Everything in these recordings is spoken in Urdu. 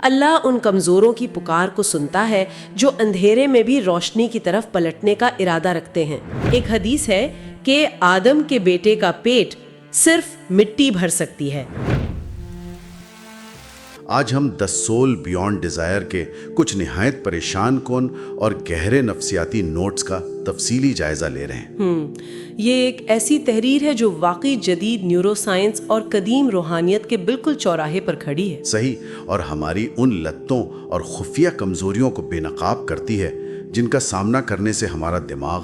اللہ ان کمزوروں کی پکار کو سنتا ہے جو اندھیرے میں بھی روشنی کی طرف پلٹنے کا ارادہ رکھتے ہیں۔ ایک حدیث ہے کہ آدم کے بیٹے کا پیٹ صرف مٹی بھر سکتی ہے۔ آج ہم دی سول بیونڈ ڈیزائر کے کچھ نہایت پریشان کن اور گہرے نفسیاتی نوٹس کا تفصیلی جائزہ لے رہے ہیں۔ یہ ایک ایسی تحریر ہے جو واقعی جدید نیورو سائنس اور قدیم روحانیت کے بالکل چوراہے پر کھڑی ہے۔ صحیح، اور ہماری ان لتوں اور خفیہ کمزوریوں کو بے نقاب کرتی ہے جن کا سامنا کرنے سے ہمارا دماغ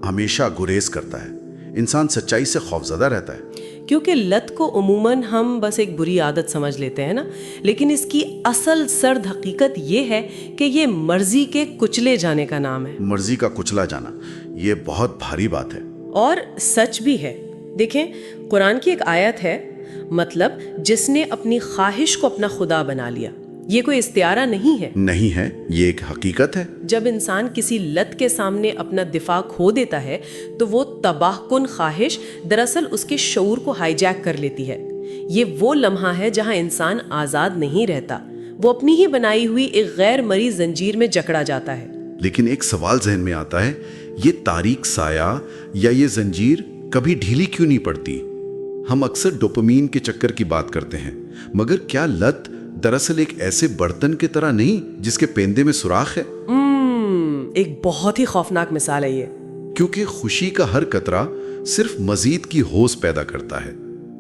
ہمیشہ گریز کرتا ہے۔ انسان سچائی سے خوفزدہ رہتا ہے، کیونکہ لت کو عموماً ہم بس ایک بری عادت سمجھ لیتے ہیں نا، لیکن اس کی اصل سرد حقیقت یہ ہے کہ یہ مرضی کے کچلے جانے کا نام ہے۔ مرضی کا کچلا جانا، یہ بہت بھاری بات ہے اور سچ بھی ہے۔ دیکھیں، قرآن کی ایک آیت ہے، مطلب جس نے اپنی خواہش کو اپنا خدا بنا لیا۔ یہ کوئی استعارہ نہیں ہے، یہ ایک حقیقت ہے۔ جب انسان کسی لت کے سامنے اپنا دفاع کھو دیتا ہے تو وہ تباہ کن خواہش دراصل اس کے شعور کو ہائی جیک کر لیتی ہے۔ یہ وہ لمحہ ہے جہاں انسان آزاد نہیں رہتا، وہ اپنی ہی بنائی ہوئی ایک غیر مرئی زنجیر میں جکڑا جاتا ہے۔ لیکن ایک سوال ذہن میں آتا ہے، یہ تاریک سایہ یا یہ زنجیر کبھی ڈھیلی کیوں نہیں پڑتی؟ ہم اکثر ڈوپامین کے چکر کی بات کرتے ہیں، مگر کیا لت دراصل ایک ایسے برتن کی طرح نہیں جس کے پیندے میں سوراخ ہے؟ ایک بہت ہی خوفناک مثال ہے یہ، کیونکہ خوشی کا ہر قطرہ صرف مزید کی ہوس پیدا کرتا ہے،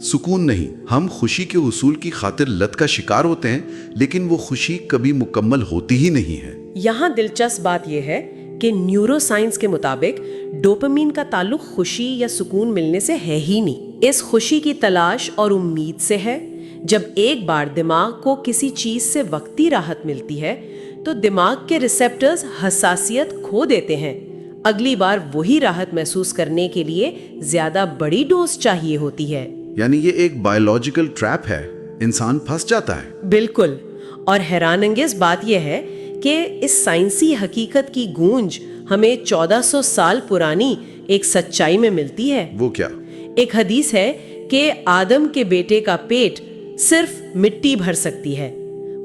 سکون نہیں۔ ہم خوشی کے حصول کی خاطر لت کا شکار ہوتے ہیں، لیکن وہ خوشی کبھی مکمل ہوتی ہی نہیں ہے۔ یہاں دلچسپ بات یہ ہے کہ نیورو سائنس کے مطابق ڈوپامین کا تعلق خوشی یا سکون ملنے سے ہے ہی نہیں، اس خوشی کی تلاش اور امید سے ہے۔ جب ایک بار دماغ کو کسی چیز سے وقتی راحت ملتی ہے تو دماغ کے ریسیپٹرز حساسیت کھو دیتے ہیں، اگلی بار وہی راحت محسوس کرنے کے لیے زیادہ بڑی ڈوز چاہیے ہوتی ہے۔ یعنی یہ ایک بایولوجیکل ٹریپ ہے، انسان پھنس جاتا ہے۔ بالکل، اور حیران انگیز بات یہ ہے کہ اس سائنسی حقیقت کی گونج ہمیں 1400 سال پرانی ایک سچائی میں ملتی ہے۔ وہ کیا؟ ایک حدیث ہے کہ آدم کے بیٹے کا پیٹ صرف مٹی بھر سکتی ہے،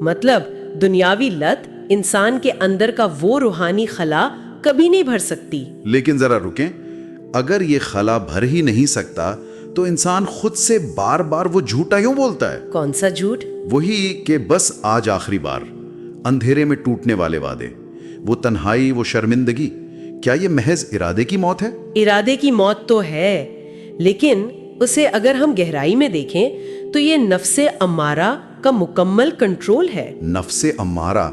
مطلب دنیاوی لت انسان کے اندر کا وہ روحانی خلا کبھی نہیں بھر سکتی۔ لیکن ذرا رکیں، اگر یہ خلا بھر ہی نہیں سکتا تو انسان خود سے بار بار وہ جھوٹا کیوں بولتا ہے؟ کون سا جھوٹ؟ وہی کہ بس آج آخری بار، اندھیرے میں ٹوٹنے والے وعدے، وہ تنہائی، وہ شرمندگی۔ کیا یہ محض ارادے کی موت ہے؟ ارادے کی موت تو ہے، لیکن اسے اگر ہم گہرائی میں دیکھیں تو یہ نفس امارہ کا مکمل کنٹرول ہے۔ نفس امارہ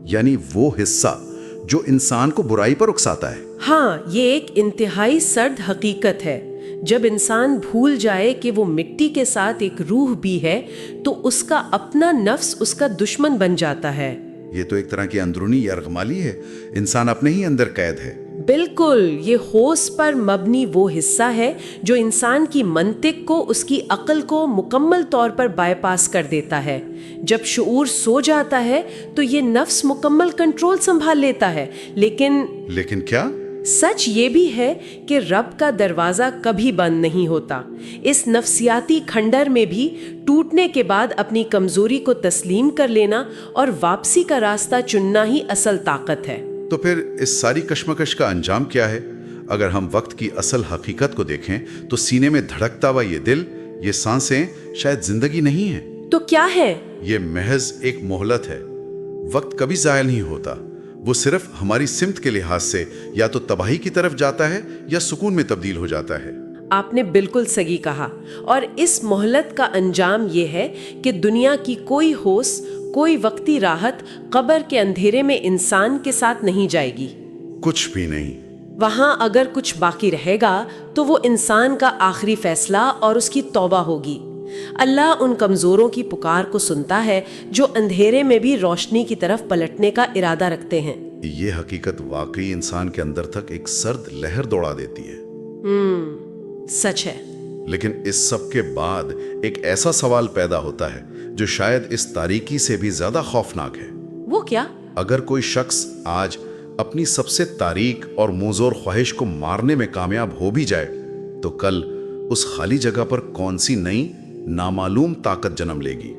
یعنی وہ حصہ جو انسان کو برائی پر اکساتا ہے۔ ہاں، یہ ایک انتہائی سرد حقیقت ہے۔ جب انسان بھول جائے کہ وہ مٹی کے ساتھ ایک روح بھی ہے تو اس کا اپنا نفس اس کا دشمن بن جاتا ہے۔ یہ تو ایک طرح کی اندرونی یرغمالی ہے، انسان اپنے ہی اندر قید ہے۔ بالکل، یہ ہوش پر مبنی وہ حصہ ہے جو انسان کی منطق کو، اس کی عقل کو مکمل طور پر بائی پاس کر دیتا ہے۔ جب شعور سو جاتا ہے تو یہ نفس مکمل کنٹرول سنبھال لیتا ہے، لیکن کیا؟ سچ یہ بھی ہے کہ رب کا دروازہ کبھی بند نہیں ہوتا۔ اس نفسیاتی کھنڈر میں بھی ٹوٹنے کے بعد اپنی کمزوری کو تسلیم کر لینا اور واپسی کا راستہ چننا ہی اصل طاقت ہے۔ تو پھر اس ساری کشمکش کا انجام کیا ہے؟ اگر ہم وقت کی اصل حقیقت کو دیکھیں تو سینے میں دھڑکتا ہوا یہ دل، یہ سانسیں شاید زندگی نہیں ہے۔ تو کیا ہے؟ یہ محض ایک مہلت ہے۔ وقت کبھی ضائع نہیں ہوتا، وہ صرف ہماری سمت کے لحاظ سے یا تو تباہی کی طرف جاتا ہے یا سکون میں تبدیل ہو جاتا ہے۔ آپ نے بالکل صحیح کہا، اور اس مہلت کا انجام یہ ہے کہ دنیا کی کوئی ہوس، کوئی وقتی راحت قبر کے اندھیرے میں انسان کے ساتھ نہیں جائے گی۔ کچھ بھی نہیں۔ وہاں اگر کچھ باقی رہے گا تو وہ انسان کا آخری فیصلہ اور اس کی توبہ ہوگی۔ اللہ ان کمزوروں کی پکار کو سنتا ہے جو اندھیرے میں بھی روشنی کی طرف پلٹنے کا ارادہ رکھتے ہیں۔ یہ حقیقت واقعی انسان کے اندر تک ایک سرد لہر دوڑا دیتی ہے۔ سچ ہے۔ لیکن اس سب کے بعد ایک ایسا سوال پیدا ہوتا ہے جو شاید اس تاریکی سے بھی زیادہ خوفناک ہے۔ وہ کیا؟ اگر کوئی شخص آج اپنی سب سے تاریک اور موزور خواہش کو مارنے میں کامیاب ہو بھی جائے تو کل اس خالی جگہ پر کون سی نئی نامعلوم طاقت جنم لے گی؟